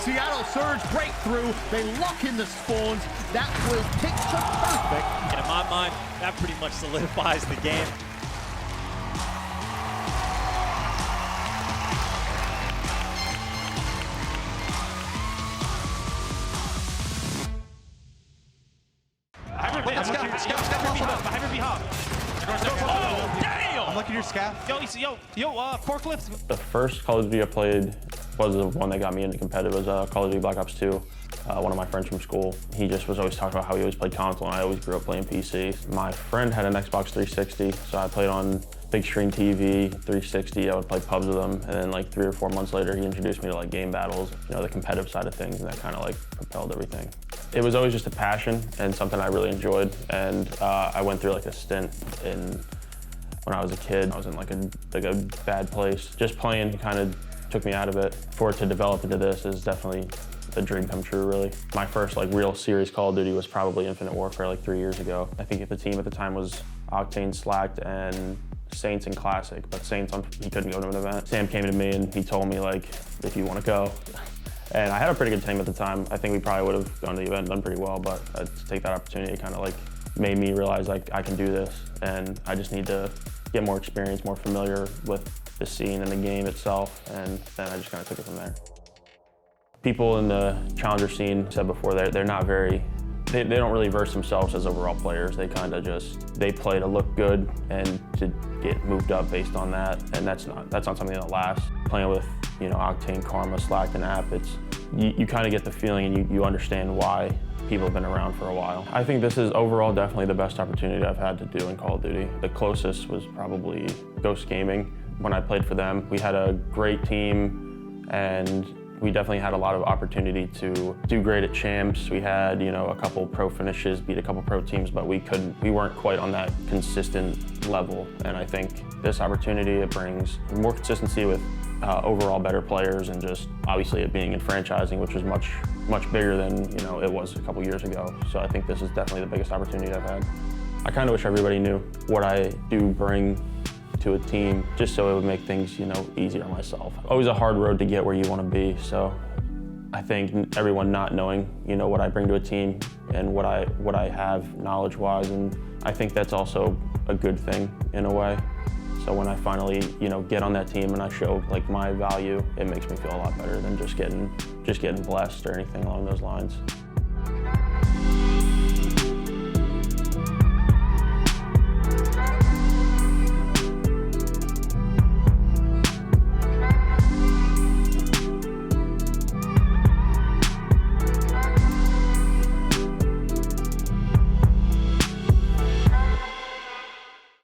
Seattle Surge breakthrough. They lock in the spawns. That will picture perfect. In my mind, that pretty much solidifies the game. Oh, damn! I'm looking at your scaff. Yo, forklift. The first Call of Duty I played was the one that got me into competitive. It was Call of Duty Black Ops 2. One of my friends from school, he just was always talking about how he always played console, and I always grew up playing PC. My friend had an Xbox 360, so I played on big screen TV, 360. I would play pubs with him, and then like 3 or 4 months later, he introduced me to like game battles, the competitive side of things, and that kind of like propelled everything. It was always just a passion and something I really enjoyed, and I went through like a stint when I was a kid. I was in like a bad place. Just playing kind of took me out of it. For it to develop into this is definitely a dream come true, really. My first like real serious Call of Duty was probably Infinite Warfare like 3 years ago. I think the team at the time was Octane, Slacked, and Saints in Classic, but Saints, he couldn't go to an event. Sam came to me and he told me like, if you want to go. And I had a pretty good team at the time. I think we probably would have gone to the event and done pretty well, but to take that opportunity kind of like made me realize like I can do this, and I just need to get more experience, more familiar with the scene and the game itself, and then I just kind of took it from there. People in the challenger scene said before, they're not very, they don't really verse themselves as overall players. They kind of just, they play to look good and to get moved up based on that, and that's not something that lasts. Playing with Octane, Karma, Slack, and App, you kind of get the feeling and you understand why people have been around for a while. I think this is overall definitely the best opportunity I've had to do in Call of Duty. The closest was probably Ghost Gaming. When I played for them, we had a great team, and we definitely had a lot of opportunity to do great at champs. We had, a couple pro finishes, beat a couple pro teams, but we weren't quite on that consistent level. And I think this opportunity, it brings more consistency with overall better players, and just obviously it being in franchising, which was much bigger than it was a couple years ago. So I think this is definitely the biggest opportunity I've had. I kind of wish everybody knew what I do bring to a team, just so it would make things easier on myself. Always a hard road to get where you want to be, so I think everyone not knowing what I bring to a team and what I have knowledge-wise, and I think that's also a good thing in a way. So when I finally get on that team and I show like my value, it makes me feel a lot better than just getting blessed or anything along those lines.